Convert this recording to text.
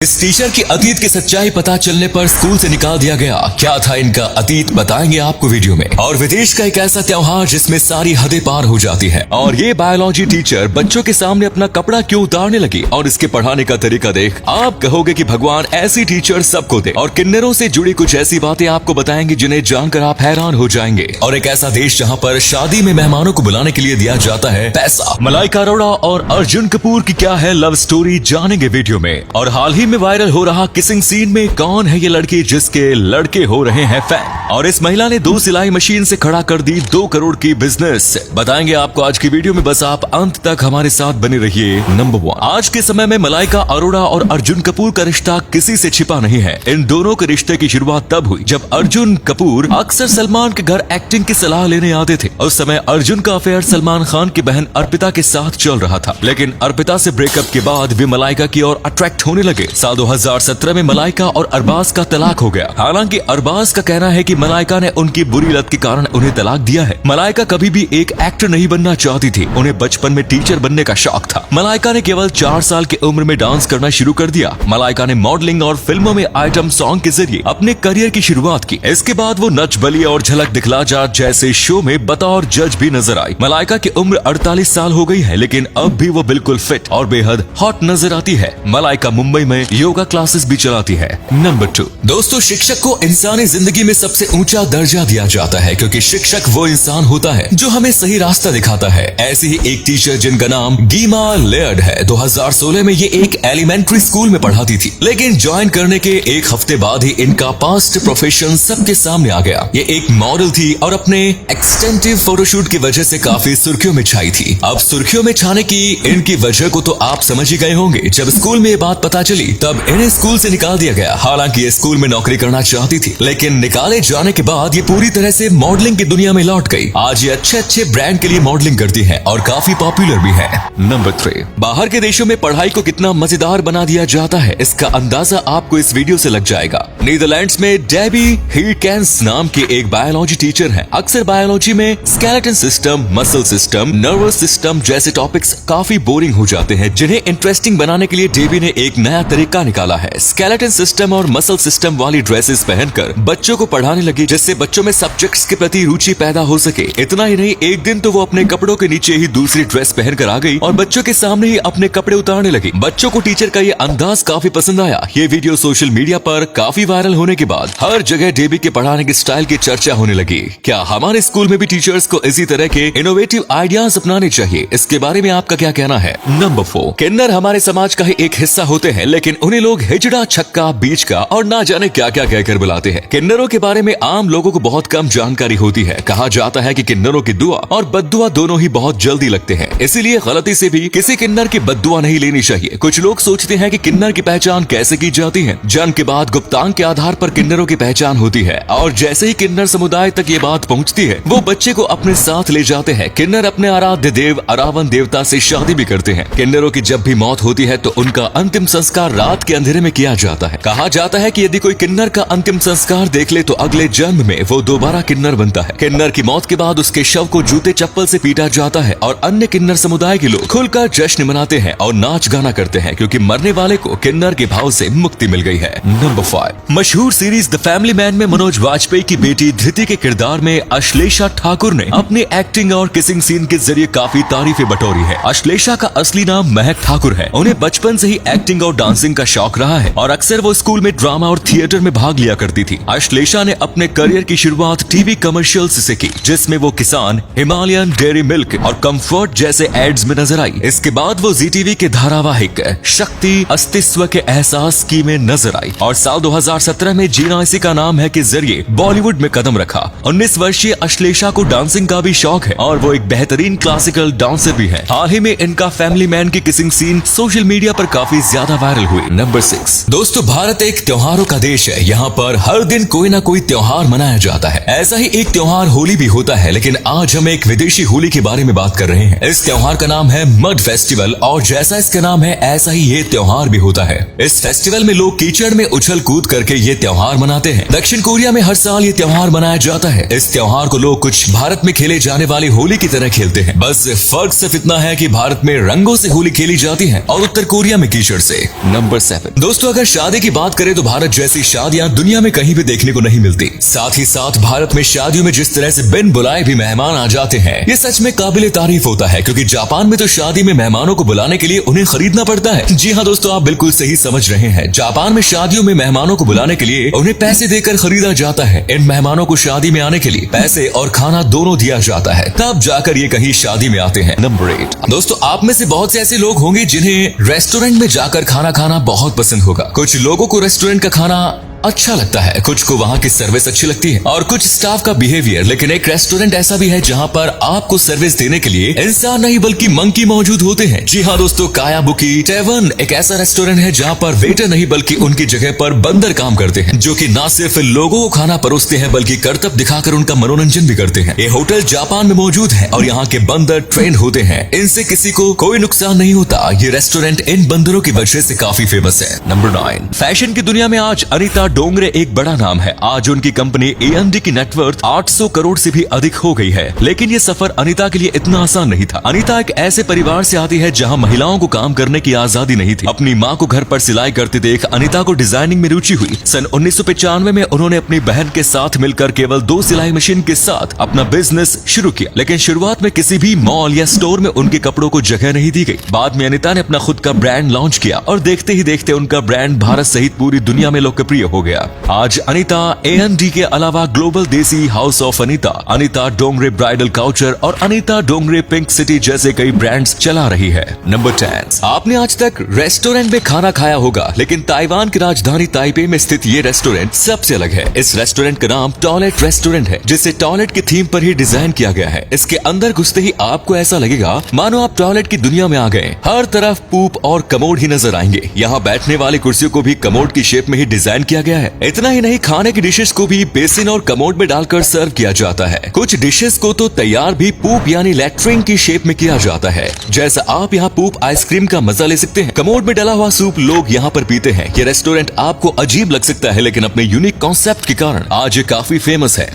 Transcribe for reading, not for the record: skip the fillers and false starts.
इस टीचर की अतीत की सच्चाई पता चलने पर स्कूल से निकाल दिया गया। क्या था इनका अतीत बताएंगे आपको वीडियो में। और विदेश का एक ऐसा त्योहार जिसमें सारी हदें पार हो जाती है। और ये बायोलॉजी टीचर बच्चों के सामने अपना कपड़ा क्यों उतारने लगी और इसके पढ़ाने का तरीका देख आप कहोगे कि भगवान ऐसी टीचर सबको दे। और किन्नरों से जुड़ी कुछ ऐसी बातें आपको बताएंगे जिन्हें जानकर आप हैरान हो जाएंगे। और एक ऐसा देश जहाँ पर शादी में मेहमानों को बुलाने के लिए दिया जाता है पैसा। मलाइका अरोड़ा और अर्जुन कपूर की क्या है लव स्टोरी जानेंगे वीडियो में। और हाल ही में वायरल हो रहा किसिंग सीन में कौन है ये लड़की जिसके लड़के हो रहे हैं फैन। और इस महिला ने 2 सिलाई मशीन से खड़ा कर दी 2 करोड़ की बिजनेस। बताएंगे आपको आज की वीडियो में, बस आप अंत तक हमारे साथ बने रहिए। नंबर 1, आज के समय में मलाइका अरोड़ा और अर्जुन कपूर का रिश्ता किसी से छिपा नहीं है। इन दोनों के रिश्ते की शुरुआत तब हुई जब अर्जुन कपूर अक्सर सलमान के घर एक्टिंग की सलाह लेने आते थे। उस समय अर्जुन का अफेयर सलमान खान की बहन अर्पिता के साथ चल रहा था, लेकिन अर्पिता से ब्रेकअप के बाद वे मलाइका की ओर अट्रैक्ट होने लगे। साल 2017 में मलाइका और अरबाज का तलाक हो गया। हालांकि अरबाज का कहना है कि मलाइका ने उनकी बुरी लत के कारण उन्हें तलाक दिया है। मलाइका कभी भी एक एक्टर नहीं बनना चाहती थी, उन्हें बचपन में टीचर बनने का शौक था। मलाइका ने केवल 4 साल की उम्र में डांस करना शुरू कर दिया। मलाइका ने मॉडलिंग और फिल्मों में आइटम सॉन्ग के जरिए अपने करियर की शुरुआत की। इसके बाद वो नच बलिए और झलक दिखला जा जैसे शो में बतौर जज भी नजर आई। मलाइका की उम्र 48 साल हो गई है, लेकिन अब भी वो बिल्कुल फिट और बेहद हॉट नजर आती है। मलाइका मुंबई में योगा क्लासेस भी चलाती है। नंबर 2, दोस्तों शिक्षक को इंसानी जिंदगी में सबसे ऊंचा दर्जा दिया जाता है, क्योंकि शिक्षक वो इंसान होता है जो हमें सही रास्ता दिखाता है। ऐसी ही एक टीचर जिनका नाम गीमा लेयर्ड है, 2016 में ये एक एलिमेंट्री स्कूल में पढ़ाती थी, लेकिन ज्वाइन करने के एक हफ्ते बाद ही इनका पास्ट प्रोफेशन सबके सामने आ गया। ये एक मॉडल थी और अपने एक्सटेंसिव फोटोशूट की वजह से काफी सुर्खियों में छाई थी। अब सुर्खियों में छाने की इनकी वजह को तो आप समझ ही गए होंगे। जब स्कूल में ये बात पता चली तब इन्हें स्कूल से निकाल दिया गया। हालांकि ये स्कूल में नौकरी करना चाहती थी, लेकिन निकाले जाने के बाद ये पूरी तरह से मॉडलिंग की दुनिया में लौट गई। आज ये अच्छे ब्रांड के लिए मॉडलिंग करती है और काफी पॉपुलर भी है। नंबर 3, बाहर के देशों में पढ़ाई को कितना मजेदार बना दिया जाता है इसका अंदाजा आपको इस वीडियो से लग जाएगा। नीदरलैंड्स में डेबी हीरकेंस नाम की एक बायोलॉजी टीचर है। अक्सर बायोलॉजी में skeleton system, muscle system, nervous system जैसे टॉपिक्स काफी बोरिंग हो जाते हैं, जिन्हें इंटरेस्टिंग बनाने के लिए डेबी ने एक नया तरीका निकाला है। स्केलेटन सिस्टम और मसल सिस्टम वाली ड्रेसेस पहनकर बच्चों को पढ़ाने लगी, जिससे बच्चों में सब्जेक्ट्स के प्रति रुचि पैदा हो सके। इतना ही नहीं, एक दिन तो वो अपने कपड़ों के नीचे ही दूसरी ड्रेस पहनकर आ गई और बच्चों के सामने ही अपने कपड़े उतारने लगी। बच्चों को टीचर का ये अंदाज काफी पसंद आया। ये वीडियो सोशल मीडिया पर काफी वायरल होने के बाद हर जगह डेबी के पढ़ाने के स्टाइल की चर्चा होने लगी। क्या हमारे स्कूल में भी टीचर्स को इसी तरह के इनोवेटिव आइडियाज अपनाने चाहिए? इसके बारे में आपका क्या कहना है? नंबर 4, किन्नर हमारे समाज का ही एक हिस्सा होते हैं, लेकिन उन्हें लोग हिजड़ा, छक्का, बीच का और ना जाने क्या क्या कहकर बुलाते हैं। किन्नरों के बारे में आम लोगों को बहुत कम जानकारी होती है। कहा जाता है कि किन्नरों की दुआ और बद्दुआ दोनों ही बहुत जल्दी लगते हैं, इसीलिए गलती से भी किसी किन्नर की बद्दुआ नहीं लेनी चाहिए। कुछ लोग सोचते हैं कि किन्नर की पहचान कैसे की जाती है। जन्म के बाद गुप्तांग के आधार पर किन्नरों की पहचान होती है, और जैसे ही किन्नर समुदाय तक ये बात पहुंचती है, वो बच्चे को अपने साथ ले जाते हैं। किन्नर अपने आराध्य देव अरावन देवता से शादी भी करते हैं। किन्नरों की जब भी मौत होती है तो उनका अंतिम संस्कार रात के अंधेरे में किया जाता है। कहा जाता है कि यदि कोई किन्नर का अंतिम संस्कार देख ले तो अगले जन्म में वो दोबारा किन्नर बनता है। किन्नर की मौत के बाद उसके शव को जूते चप्पल से पीटा जाता है और अन्य किन्नर समुदाय के लोग खुलकर जश्न मनाते हैं और नाच गाना करते हैं, क्योंकि मरने वाले को किन्नर के भाव से मुक्ति मिल गई है। नंबर 5, मशहूर सीरीज द फैमिली मैन में मनोज वाजपेयी की बेटी धृति के किरदार में अश्लेषा ठाकुर ने अपनी एक्टिंग और किसिंग सीन के जरिए काफी तारीफें बटोरी है। अश्लेषा का असली नाम महक ठाकुर है। उन्हें बचपन से ही एक्टिंग और डांसिंग का शौक रहा है और अक्सर वो स्कूल में ड्रामा और थिएटर में भाग लिया करती थी। अश्लेषा ने अपने करियर की शुरुआत टीवी कमर्शियल्स से की, जिसमें वो किसान, हिमालयन डेयरी मिल्क और कंफर्ट जैसे एड्स में नजर आई। इसके बाद वो जी टीवी के धारावाहिक शक्ति अस्तित्व के एहसास की में नजर आई और साल 2017 में जीना इसी का नाम है के जरिए बॉलीवुड में कदम रखा। 19 वर्षीय अश्लेषा को डांसिंग का भी शौक है और वो एक बेहतरीन क्लासिकल डांसर भी है। हाल ही में इनका फैमिली मैन की किसिंग सीन सोशल मीडिया पर काफी ज्यादा वायरल हुई। नंबर 6, दोस्तों भारत एक त्योहारों का देश है। यहाँ पर हर दिन कोई ना कोई त्योहार मनाया जाता है। ऐसा ही एक त्योहार होली भी होता है, लेकिन आज हम एक विदेशी होली के बारे में बात कर रहे हैं। इस त्योहार का नाम है मड फेस्टिवल और जैसा इसका नाम है ऐसा ही ये त्योहार भी होता है। इस फेस्टिवल में लोग कीचड़ में उछल कूद करके ये त्योहार मनाते हैं। दक्षिण कोरिया में हर साल ये त्योहार मनाया जाता है। इस त्योहार को लोग कुछ भारत में खेले जाने वाली होली की तरह खेलते हैं। बस फर्क सिर्फ इतना है कि भारत में रंगों से होली खेली जाती है और उत्तर कोरिया में कीचड़ से। नंबर नंबर 7 दोस्तों, अगर शादी की बात करें तो भारत जैसी शादियां दुनिया में कहीं भी देखने को नहीं मिलती। साथ ही साथ भारत में शादियों में जिस तरह से बिन बुलाए भी मेहमान आ जाते हैं, ये सच में काबिले तारीफ होता है। क्योंकि जापान में तो शादी में मेहमानों को बुलाने के लिए उन्हें खरीदना पड़ता है। जी हाँ दोस्तों, आप बिल्कुल सही समझ रहे हैं। जापान में शादियों में मेहमानों को बुलाने के लिए उन्हें पैसे देकर खरीदा जाता है। इन मेहमानों को शादी में आने के लिए पैसे और खाना दोनों दिया जाता है, तब जाकर ये कहीं शादी में आते हैं। नंबर 8 दोस्तों, आप में से बहुत से ऐसे लोग होंगे जिन्हें रेस्टोरेंट में जाकर खाना खाना बहुत पसंद होगा। कुछ लोगों को रेस्टोरेंट का खाना अच्छा लगता है, कुछ को वहाँ की सर्विस अच्छी लगती है और कुछ स्टाफ का बिहेवियर। लेकिन एक रेस्टोरेंट ऐसा भी है जहाँ पर आपको सर्विस देने के लिए इंसान नहीं बल्कि मंकी मौजूद होते हैं। जी हाँ दोस्तों, कायाबुकी टैवर्न एक ऐसा रेस्टोरेंट है जहाँ पर वेटर नहीं बल्कि उनकी जगह पर बंदर काम करते हैं, जो कि न सिर्फ लोगों को खाना परोसते हैं बल्कि करतब दिखाकर उनका मनोरंजन भी करते हैं। ये होटल जापान में मौजूद है और यहाँ के बंदर ट्रेंड होते हैं। इनसे किसी को कोई नुकसान नहीं होता। ये रेस्टोरेंट इन बंदरों की वजह से काफी फेमस है। नंबर 9 फैशन की दुनिया में आज अनीता डोंगरे एक बड़ा नाम है। आज उनकी कंपनी AMD की नेटवर्थ 800 करोड़ से भी अधिक हो गई है। लेकिन ये सफर अनीता के लिए इतना आसान नहीं था। अनीता एक ऐसे परिवार से आती है जहां महिलाओं को काम करने की आजादी नहीं थी। अपनी मां को घर पर सिलाई करते देख अनीता को डिजाइनिंग में रुचि हुई। सन 1995 में उन्होंने अपनी बहन के साथ मिलकर केवल 2 सिलाई मशीन के साथ अपना बिजनेस शुरू किया। लेकिन शुरुआत में किसी भी मॉल या स्टोर में उनके कपड़ों को जगह नहीं दी गई। बाद में अनीता ने अपना खुद का ब्रांड लॉन्च किया और देखते ही देखते उनका ब्रांड भारत सहित पूरी दुनिया में लोकप्रिय हो गया। आज अनीता AMD के अलावा ग्लोबल देसी house of Anita, Anita Dongre bridal couture और अनीता डोंगरे पिंक सिटी जैसे कई ब्रांड्स चला रही है। नंबर 10 आपने आज तक रेस्टोरेंट में खाना खाया होगा, लेकिन ताइवान की राजधानी ताइपे में स्थित ये रेस्टोरेंट सबसे अलग है। इस रेस्टोरेंट का नाम टॉयलेट रेस्टोरेंट है, जिसे टॉयलेट की थीम पर ही डिजाइन किया गया है। इसके अंदर घुसते ही आपको ऐसा लगेगा मानो आप टॉयलेट की दुनिया में आ गए। हर तरफ पूप और कमोड ही नजर आएंगे। यहाँ बैठने वाली कुर्सियों को भी कमोड की शेप में ही डिजाइन किया गया है। इतना ही नहीं, खाने की डिशेस को भी बेसिन और कमोड में डालकर सर्व किया जाता है। कुछ डिशेस को तो तैयार भी पूप यानी लैट्रिन की शेप में किया जाता है। जैसा आप यहाँ पूप आइसक्रीम का मजा ले सकते हैं, कमोड में डला हुआ सूप लोग यहाँ पर पीते हैं। ये रेस्टोरेंट आपको अजीब लग सकता है, लेकिन अपने यूनिक कॉन्सेप्ट के कारण आज ये काफी फेमस है।